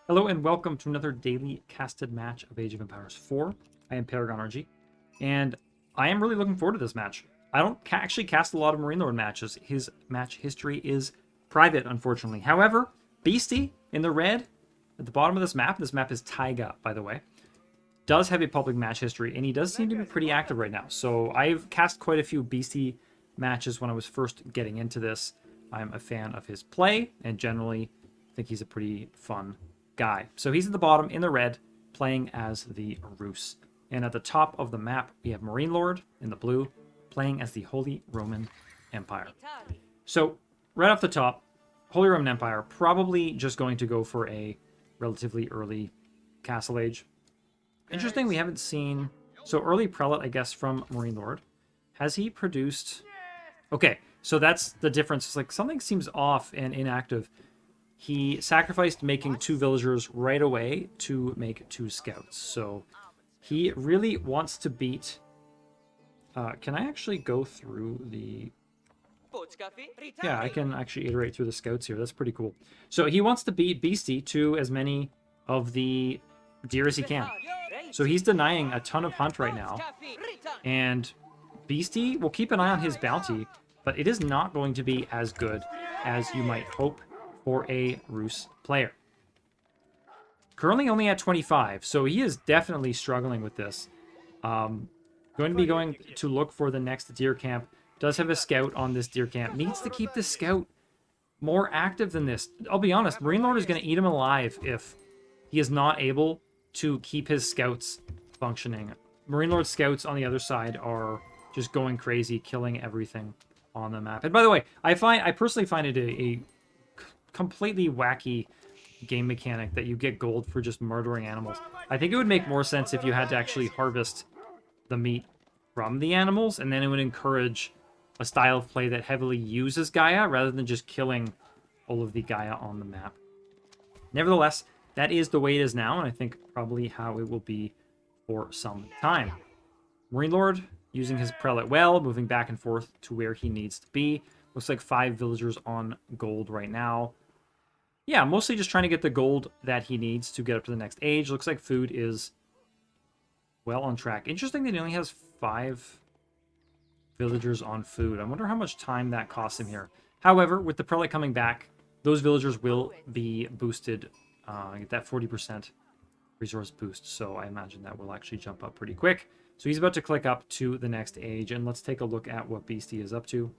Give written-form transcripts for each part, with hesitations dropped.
Hello and welcome to another daily casted match of Age of Empires 4. I am Paragon RG, and I am really looking forward to this match. I don't actually cast a lot of MarineLord matches. His match history is private, unfortunately. However, Beasty in the red at the bottom of this map is Taiga, by the way, does have a public match history, and he does seem to be pretty active right now. So I've cast quite a few Beasty matches when I was first getting into this. I'm a fan of his play, and generally think he's a pretty fun guy. So he's at the bottom in the red, playing as the Rus. And at the top of the map, we have MarineLord in the blue, playing as the Holy Roman Empire. So right off the top, Holy Roman Empire, probably just going to go for a relatively early Castle Age. Interesting, we haven't seen... So early Prelate, I guess, from MarineLord. Has he produced... Okay, so that's the difference. It's like something seems off and inactive. He sacrificed making 2 villagers right away to make 2 scouts. So he really wants to beat... can I actually go through the... Yeah, I can actually iterate through the scouts here. That's pretty cool. So he wants to beat Beasty to as many of the deer as he can. So he's denying a ton of hunt right now. And Beasty will keep an eye on his bounty, but it is not going to be as good as you might hope for a Rus player. Currently only at 25, so he is definitely struggling with this. Going to be going to look for the next deer camp. Does have a scout on this deer camp. Needs to keep the scout more active than this. I'll be honest, MarineLord is going to eat him alive if he is not able to keep his scouts functioning. MarineLord scouts on the other side are just going crazy, killing everything on the map. And by the way, I personally find it a completely wacky game mechanic that you get gold for just murdering animals. I think it would make more sense if you had to actually harvest the meat from the animals, and then it would encourage a style of play that heavily uses Gaia rather than just killing all of the Gaia on the map. Nevertheless, that is the way it is now, and I think probably how it will be for some time. MarineLord using his Prelate well, moving back and forth to where he needs to be. Looks like 5 villagers on gold right now. Yeah, mostly just trying to get the gold that he needs to get up to the next age. Looks like food is well on track. Interesting that he only has 5 villagers on food. I wonder how much time that costs him here. However, with the Prelate coming back, those villagers will be boosted. Get that 40% resource boost, so I imagine that will actually jump up pretty quick. So he's about to click up to the next age, and let's take a look at what Beasty is up to.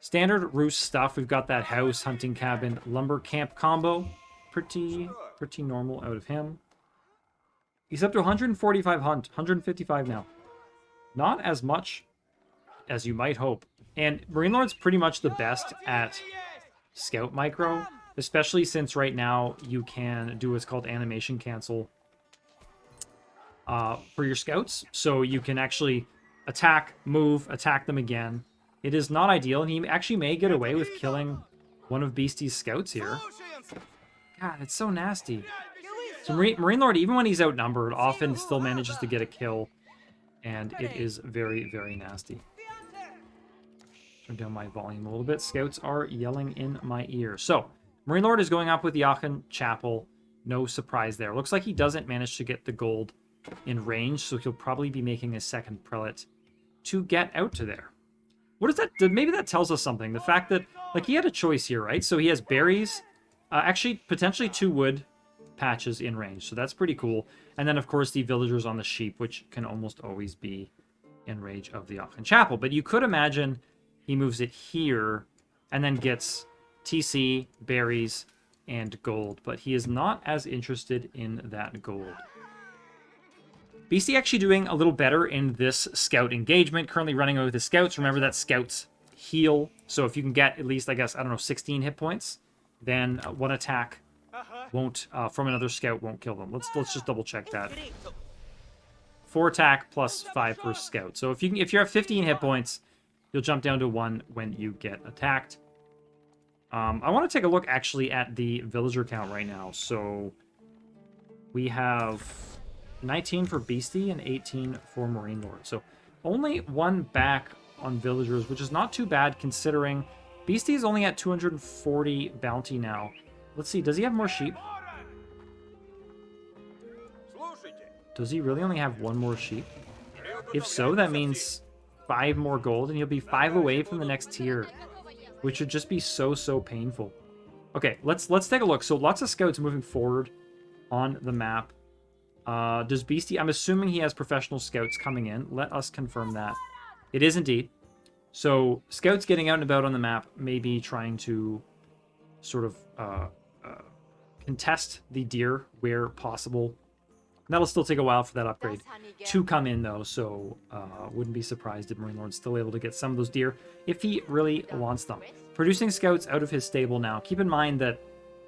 Standard Rus stuff. We've got that house, hunting cabin, lumber camp combo. Pretty normal out of him. He's up to 145 hunt, 155 now. Not as much as you might hope. And MarineLord's pretty much the best at scout micro, especially since right now you can do what's called animation cancel for your scouts. So you can actually attack, move, attack them again. It is not ideal, and he actually may get away with killing one of Beasty's scouts here. God, it's so nasty. So MarineLord, even when he's outnumbered, often still manages to get a kill, and it is very, very nasty. Turn down my volume a little bit. Scouts are yelling in my ear. So, MarineLord is going up with the Aachen Chapel. No surprise there. Looks like he doesn't manage to get the gold in range, so he'll probably be making a second Prelate to get out to there. What does that do? Maybe that tells us something. The fact that, like, he had a choice here, right? So he has berries, actually, potentially 2 wood patches in range. So that's pretty cool. And then, of course, the villagers on the sheep, which can almost always be in range of the Aachen Chapel. But you could imagine he moves it here and then gets TC, berries, and gold. But he is not as interested in that gold. Beasty actually doing a little better in this scout engagement. Currently running away with the scouts. Remember that scouts heal. So if you can get at least, I guess, I don't know, 16 hit points, then one attack won't from another scout won't kill them. Let's just double check that. 4 attack plus 5 per scout. So if you're at 15 hit points, you'll jump down to 1 when you get attacked. I want to take a look actually at the villager count right now. So we have 19 for Beasty and 18 for MarineLord. So only 1 back on villagers, which is not too bad considering Beasty is only at 240 bounty now. Let's see, does he have more sheep? Does he really only have one more sheep? If so, that means 5 more gold, and he'll be 5 away from the next tier, which would just be so painful. Okay, let's take a look. So lots of scouts moving forward on the map. Does Beasty... I'm assuming he has professional scouts coming in. Let us confirm that. It is indeed. So scouts getting out and about on the map, maybe trying to sort of contest the deer where possible. That'll still take a while for that upgrade to come in, though, so wouldn't be surprised if MarineLord's still able to get some of those deer if he really wants them. Producing scouts out of his stable now. Keep in mind that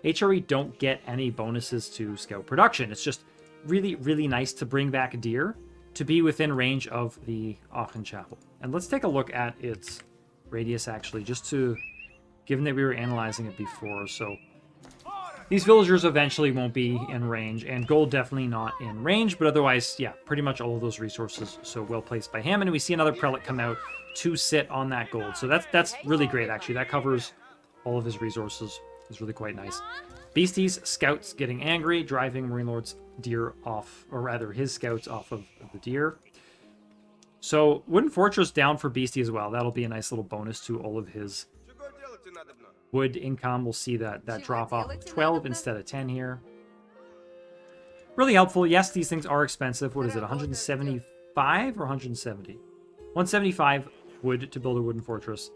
HRE don't get any bonuses to scout production. It's just really nice to bring back a deer to be within range of the Aachen Chapel. And let's take a look at its radius, actually, just to... Given that we were analyzing it before, so... These villagers eventually won't be in range, and gold definitely not in range, but otherwise, yeah, pretty much all of those resources, so well placed by him. And we see another prelate come out to sit on that gold. So that's really great, actually. That covers all of his resources. It's really quite nice. Beastie's scouts getting angry, driving MarineLord's deer off, or rather his scouts off of the deer. So Wooden Fortress down for Beastie as well. That'll be a nice little bonus to all of his wood income. We'll see that drop off of 12 instead of 10 here. Really helpful. Yes, these things are expensive. What is it, 175 or 170? 175 wood to build a wooden fortress.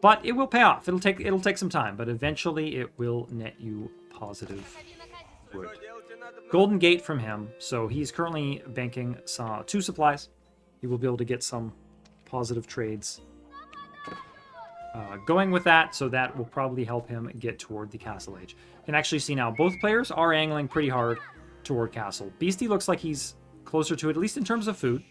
But it will pay off. It'll take some time, but eventually it will net you positive wood. Golden Gate from him. So he's currently banking 2 supplies. He will be able to get some positive trades going with that, so that will probably help him get toward the Castle Age. You can actually see now both players are angling pretty hard toward Castle. Beastie looks like he's closer to it, at least in terms of food.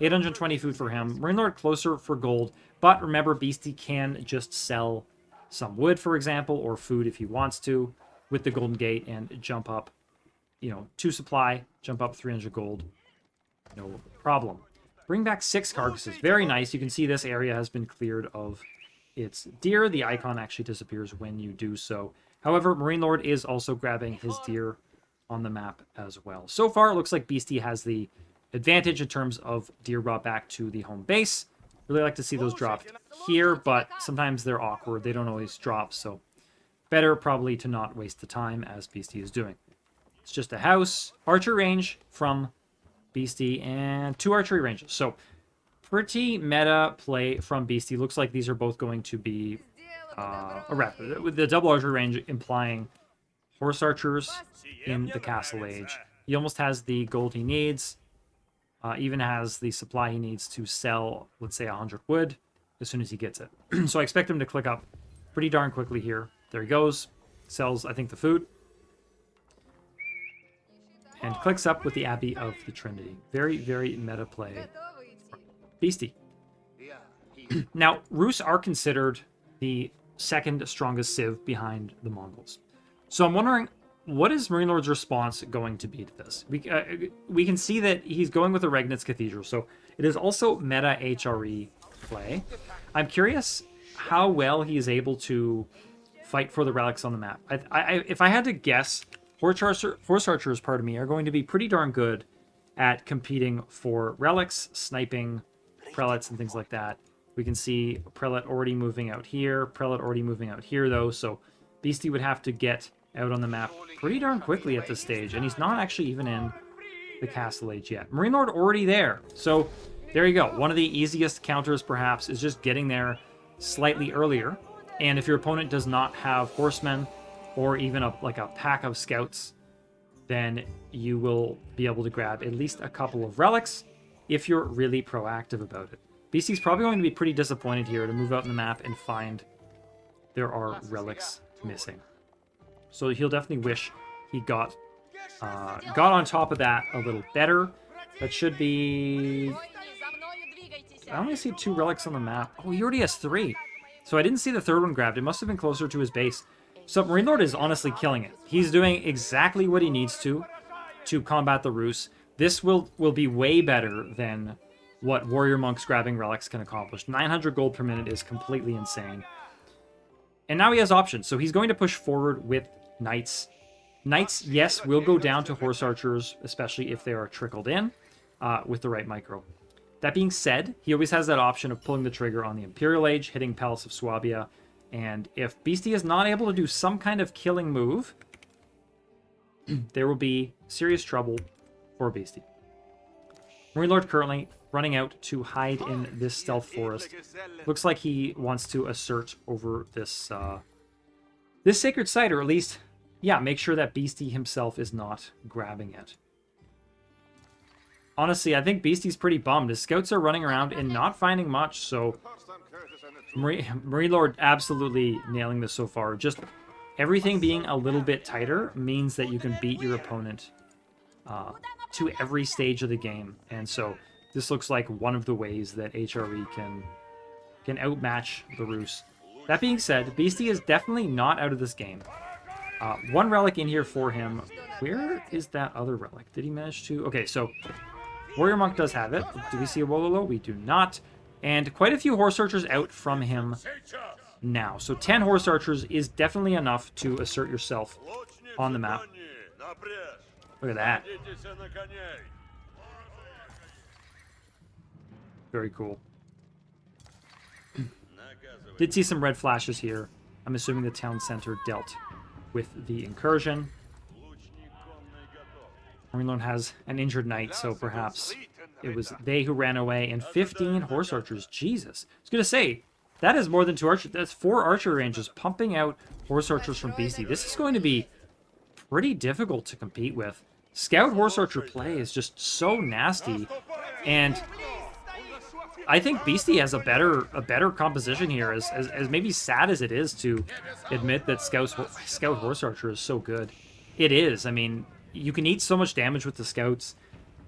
820 food for him. MarineLord closer for gold, but remember, Beastie can just sell some wood, for example, or food if he wants to, with the Golden Gate and jump up, 2 supply, jump up 300 gold. No problem. Bring back 6 carcasses. Very nice. You can see this area has been cleared of its deer. The icon actually disappears when you do so. However, MarineLord is also grabbing his deer on the map as well. So far, it looks like Beastie has the advantage in terms of deer brought back to the home base. Really like to see those dropped here, but sometimes they're awkward. They don't always drop, so better probably to not waste the time as Beastie is doing. It's just a house, archer range from Beastie, and 2 archery ranges. So pretty meta play from Beastie. Looks like these are both going to be a rep, with the double archery range implying horse archers in the Castle Age. He almost has the gold he needs, even has the supply he needs to sell, let's say 100 wood, as soon as he gets it. So I expect him to click up pretty darn quickly here. There he goes. Sells, I think, the food. And clicks up with the Abbey of the Trinity. Very meta play. Beastie. Now, Rus are considered the second strongest civ behind the Mongols. So I'm wondering, what is MarineLord's response going to be to this? We can see that he's going with the Regnitz Cathedral, so it is also meta HRE play. I'm curious how well he is able to fight for the relics on the map. If I had to guess, horse archers, pardon me, are going to be pretty darn good at competing for relics, sniping prelates and things like that. We can see prelate already moving out here, prelate already moving out here, though, so Beastie would have to get out on the map pretty darn quickly at this stage, and he's not actually even in the Castle Age yet. MarineLord already there, so there you go. One of the easiest counters, perhaps, is just getting there slightly earlier, and if your opponent does not have horsemen or even a pack of scouts, then you will be able to grab at least a couple of relics if you're really proactive about it. Beastie's probably going to be pretty disappointed here to move out in the map and find there are relics missing. So he'll definitely wish he got on top of that a little better. That should be... I only see 2 relics on the map. Oh, he already has 3. So I didn't see the 3rd one grabbed. It must have been closer to his base. So MarineLord is honestly killing it. He's doing exactly what he needs to combat the Rus. This will be way better than what Warrior Monks grabbing relics can accomplish. 900 gold per minute is completely insane. And now he has options. So he's going to push forward with Knights Knights, yes, will go down to horse archers, especially if they are trickled in with the right micro. That being said, he always has that option of pulling the trigger on the Imperial Age, hitting Palace of Swabia, and if Beasty is not able to do some kind of killing move, there will be serious trouble for Beasty. MarineLord currently running out to hide in this stealth forest. Looks like he wants to assert over this this sacred site, or at least, yeah, make sure that Beasty himself is not grabbing it. Honestly, I think Beasty's pretty bummed. His scouts are running around and not finding much, so MarineLord absolutely nailing this so far. Just everything being a little bit tighter means that you can beat your opponent to every stage of the game. And so this looks like one of the ways that HRE can outmatch the Rus. That being said, Beasty is definitely not out of this game. One relic in here for him. Where is that other relic? Did he manage to... Okay, so Warrior Monk does have it. Do we see a Wololo? We do not. And quite a few horse archers out from him now. So 10 horse archers is definitely enough to assert yourself on the map. Look at that. Very cool. Did see some red flashes here. I'm assuming the town center dealt with the incursion. MarineLord has an injured knight, so perhaps it was they who ran away. And 15 horse archers. Jesus. I was going to say, that is more than 2 archers. That's 4 archer ranges pumping out horse archers from Beasty. This is going to be pretty difficult to compete with. Scout horse archer play is just so nasty, and I think Beasty has a better composition here. As maybe sad as it is to admit that Scout horse archer is so good, it is. I mean, you can eat so much damage with the scouts.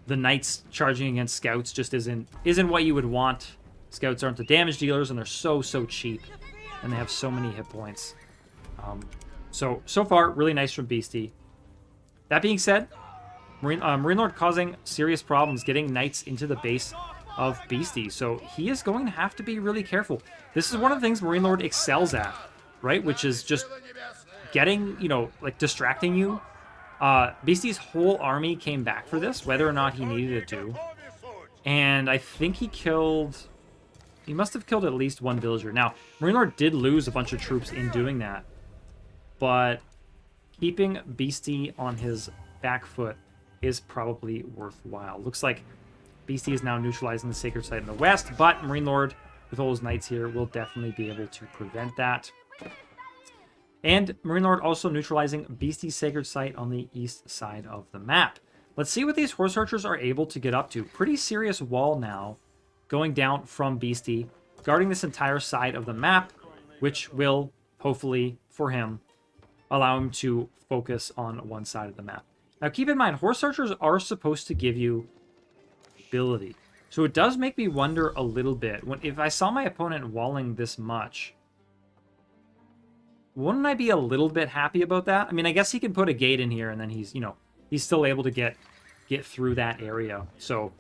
The knights charging against scouts just isn't what you would want. Scouts aren't the damage dealers, and they're so cheap, and they have so many hit points. So far, really nice from Beasty. That being said, MarineLord causing serious problems getting knights into the base of Beasty, so he is going to have to be really careful. This is one of the things MarineLord excels at, right? Which is just getting, like distracting you. Beasty's whole army came back for this, whether or not he needed it to. And I think he must have killed at least 1 villager. Now, MarineLord did lose a bunch of troops in doing that, but keeping Beasty on his back foot is probably worthwhile. Looks like Beasty is now neutralizing the sacred site in the west, but MarineLord, with all his knights here, will definitely be able to prevent that. And MarineLord also neutralizing Beasty's sacred site on the east side of the map. Let's see what these horse archers are able to get up to. Pretty serious wall now going down from Beasty, guarding this entire side of the map, which will, hopefully, for him, allow him to focus on one side of the map. Now, keep in mind, horse archers are supposed to give you ability. So it does make me wonder a little bit. If I saw my opponent walling this much, wouldn't I be a little bit happy about that? I mean, I guess he can put a gate in here, and then he's still able to get through that area. So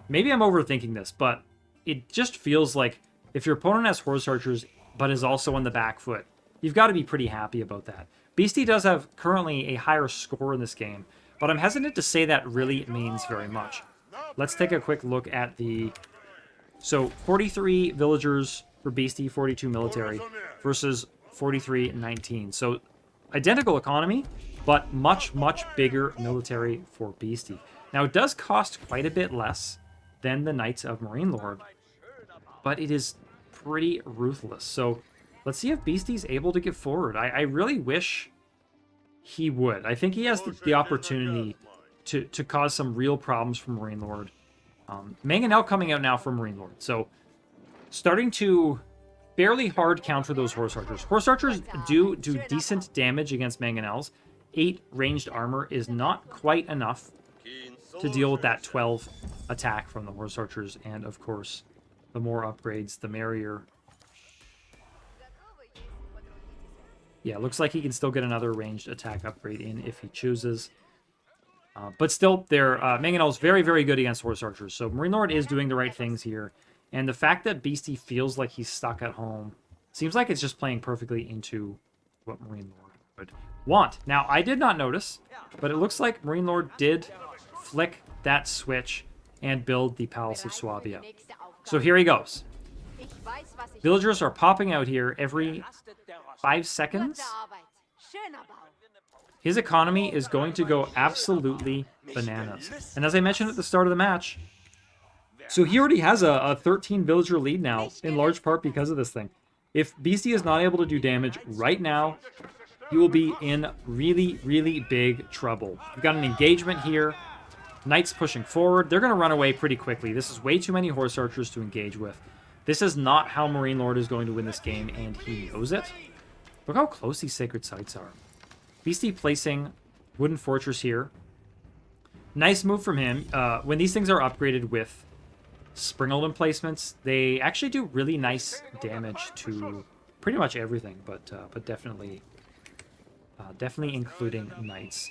maybe I'm overthinking this, but it just feels like if your opponent has horse archers, but is also on the back foot, you've got to be pretty happy about that. Beasty does have currently a higher score in this game, but I'm hesitant to say that really means very much. Let's take a quick look at the... So, 43 villagers for Beasty, 42 military, versus 43-19. So, identical economy, but much bigger military for Beasty. Now, it does cost quite a bit less than the Knights of MarineLord, but it is pretty ruthless. So, let's see if Beasty's able to get forward. I really wish he would. I think he has the opportunity to cause some real problems for MarineLord. Mangonel coming out now for MarineLord. So, starting to fairly hard counter those horse archers. Horse archers do decent damage against Mangonels. 8 ranged armor is not quite enough to deal with that 12 attack from the horse archers. And, of course, the more upgrades, the merrier. Yeah, looks like he can still get another ranged attack upgrade in if he chooses. But still, Mangonel is very good against horse archers. So MarineLord is doing the right things here. And the fact that Beasty feels like he's stuck at home seems like it's just playing perfectly into what MarineLord would want. Now, I did not notice, but it looks like MarineLord did flick that switch and build the Palace of Swabia. So here he goes. Villagers are popping out here every 5 seconds. His economy is going to go absolutely bananas. And as I mentioned at the start of the match, so he already has a 13 villager lead now, in large part because of this thing. If Beasty is not able to do damage right now, he will be in really, really big trouble. We've got an engagement here. Knights pushing forward. They're going to run away pretty quickly. This is way too many horse archers to engage with. This is not how MarineLord is going to win this game, and he knows it. Look how close these sacred sites are. Beasty placing wooden fortress here. Nice move from him. When these things are upgraded with springald emplacements, they actually do really nice damage to pretty much everything, but definitely including knights.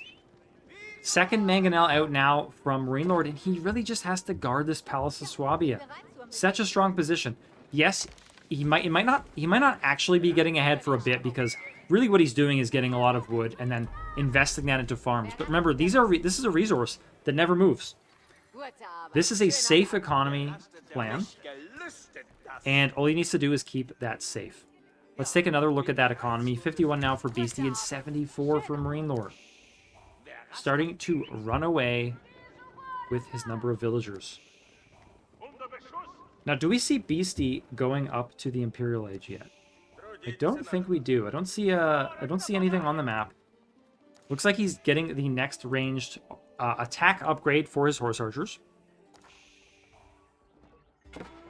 Second mangonel out now from MarineLord, and he really just has to guard this Palace of Swabia. Such a strong position. Yes, he might not actually be getting ahead for a bit, because really what he's doing is getting a lot of wood and then investing that into farms. But remember, this is a resource that never moves. This is a safe economy plan, and all he needs to do is keep that safe. Let's take another look at that economy. 51 now for Beasty and 74 for MarineLord. Starting to run away with his number of villagers. Now, do we see Beasty going up to the Imperial Age yet? I don't think we do. I don't see anything on the map. Looks like he's getting the next ranged attack upgrade for his horse archers.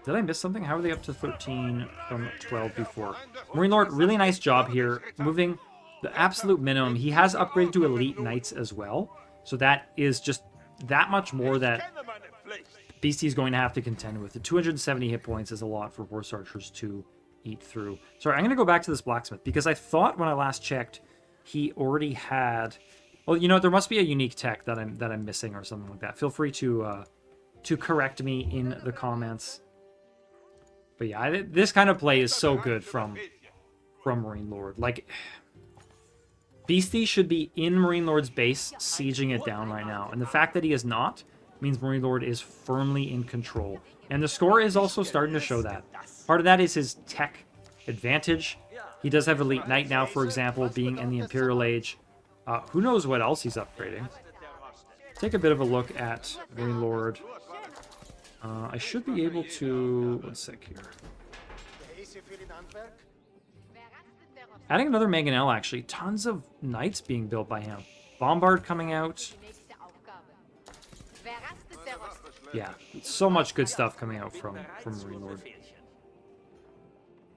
Did I miss something? How are they up to 13 from 12 before? MarineLord, really nice job here, moving the absolute minimum. He has upgraded to elite knights as well, so that is just that much more that Beasty's going to have to contend with. The 270 hit points is a lot for horse archers to eat through. Sorry, I'm going to go back to this blacksmith, because I thought when I last checked, he already had... Well, you know, there must be a unique tech that I'm missing or something like that. Feel free to correct me in the comments. But yeah, this kind of play is so good from MarineLord. Like, Beasty should be in MarineLord's base, sieging it down right now. And the fact that he is not means MarineLord is firmly in control. And the score is also starting to show that. Part of that is his tech advantage. He does have Elite Knight now, for example, being in the Imperial Age. Who knows what else he's upgrading. Take a bit of a look at MarineLord. I should be able to... One sec here. Adding another mangonel, actually. Tons of knights being built by him. Bombard coming out. Yeah, so much good stuff coming out from MarineLord.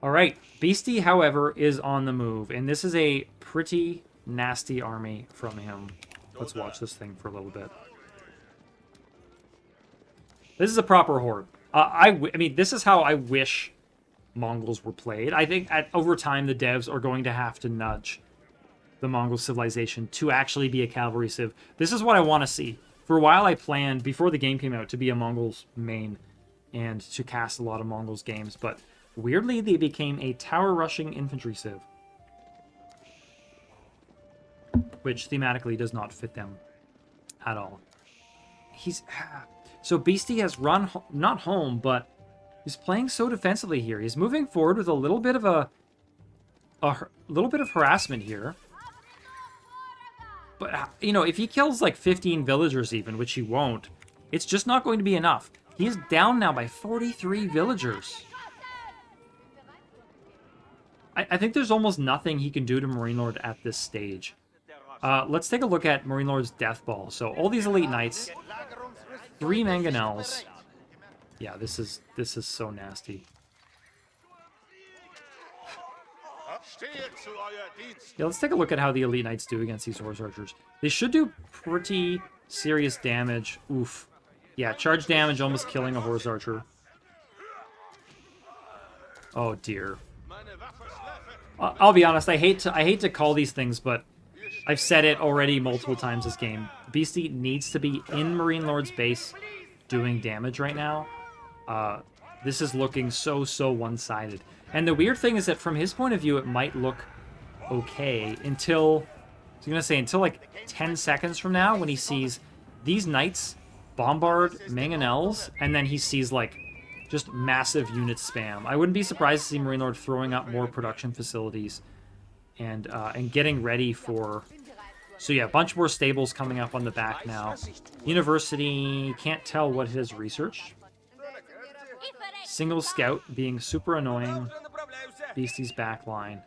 Alright, Beasty, however, is on the move. And this is a pretty nasty army from him. Let's watch this thing for a little bit. This is a proper horde. I mean, this is how I wish Mongols were played. I think over time, the devs are going to have to nudge the Mongol civilization to actually be a cavalry civ. This is what I want to see. For a while, I planned, before the game came out, to be a Mongols main and to cast a lot of Mongols games, but weirdly, they became a tower-rushing infantry civ, which thematically does not fit them at all. So Beasty has run, not home, but he's playing so defensively here. He's moving forward with a little bit of harassment here. But, you know, if he kills like 15 villagers even, which he won't, it's just not going to be enough. He is down now by 43 villagers. I think there's almost nothing he can do to MarineLord at this stage. Let's take a look at MarineLord's Death Ball. So all these elite knights, 3 mangonels. Yeah, this is so nasty. Yeah, let's take a look at how the elite knights do against these horse archers. They should do pretty serious damage. Oof. Yeah, charge damage, almost killing a horse archer. Oh dear. I'll be honest, I hate to call these things, but I've said it already multiple times this game. Beasty needs to be in MarineLord's base doing damage right now. This is looking so one-sided. And the weird thing is that from his point of view, it might look okay until So I'm going to say until like 10 seconds from now when he sees these knights bombard mangonels, and then he sees like just massive unit spam. I wouldn't be surprised to see MarineLord throwing up more production facilities and getting ready for... So yeah, a bunch more stables coming up on the back now. University, can't tell what his research. Single scout being super annoying. Beastie's back line.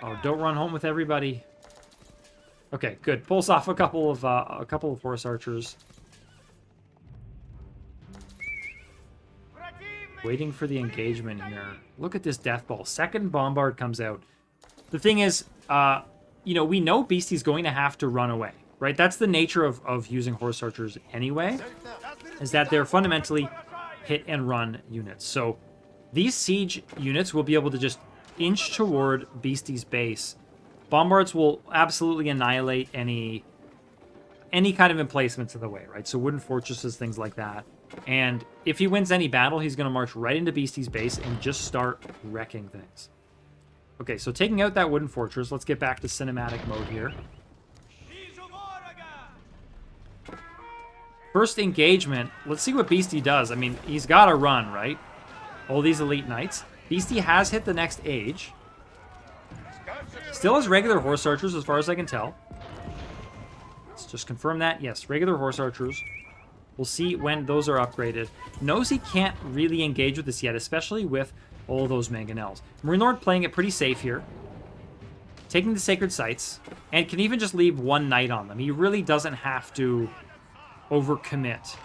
Oh, don't run home with everybody. Okay, good. Pulls off a couple of horse archers. Waiting for the engagement here. Look at this death ball. Second bombard comes out. The thing is, you know, we know Beastie's going to have to run away, right? That's the nature of using horse archers anyway, is that they're fundamentally hit and run units. So these siege units will be able to just inch toward Beastie's base. Bombards will absolutely annihilate any kind of emplacements in the way, right? So wooden fortresses, things like that. And if he wins any battle, he's going to march right into Beastie's base and just start wrecking things. Okay, so taking out that wooden fortress, let's get back to cinematic mode here. First engagement, let's see what Beastie does. I mean, he's got to run, right? All these elite knights. Beastie has hit the next age. Still has regular horse archers, as far as I can tell. Let's just confirm that. Yes, regular horse archers. We'll see when those are upgraded. Knows he can't really engage with this yet, especially with all those mangonels. MarineLord playing it pretty safe here. Taking the sacred sites. And can even just leave one knight on them. He really doesn't have to overcommit.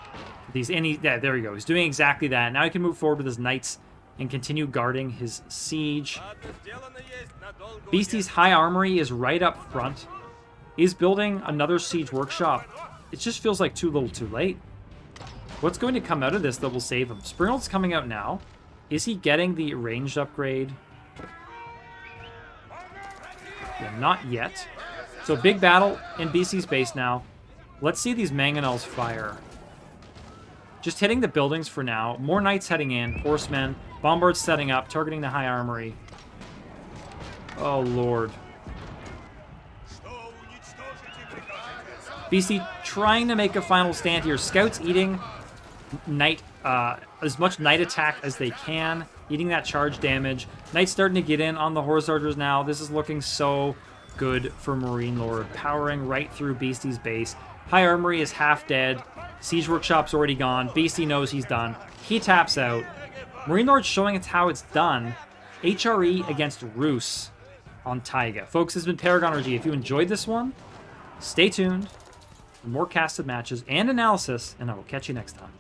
Yeah, there we go. He's doing exactly that. Now he can move forward with his knights and continue guarding his siege. Beastie's high armory is right up front. He's building another siege workshop. It just feels like too little too late. What's going to come out of this that will save him? Springald's coming out now. Is he getting the ranged upgrade? Yeah, not yet. So big battle in Beastie's base now. Let's see these mangonels fire. Just hitting the buildings for now. More knights heading in. Horsemen. Bombards setting up. Targeting the high armory. Oh, Lord. Beastie trying to make a final stand here. Scouts eating knight, as much knight attack as they can. Eating that charge damage. Knights starting to get in on the horse archers now. This is looking so good for MarineLord. Powering right through Beastie's base. High armory is half dead. Siege workshop's already gone. Beastie knows he's done. He taps out. MarineLord showing us how it's done. HRE against Roos on Taiga. Folks, this has been Paragon RG. If you enjoyed this one, stay tuned for more casted matches and analysis, and I will catch you next time.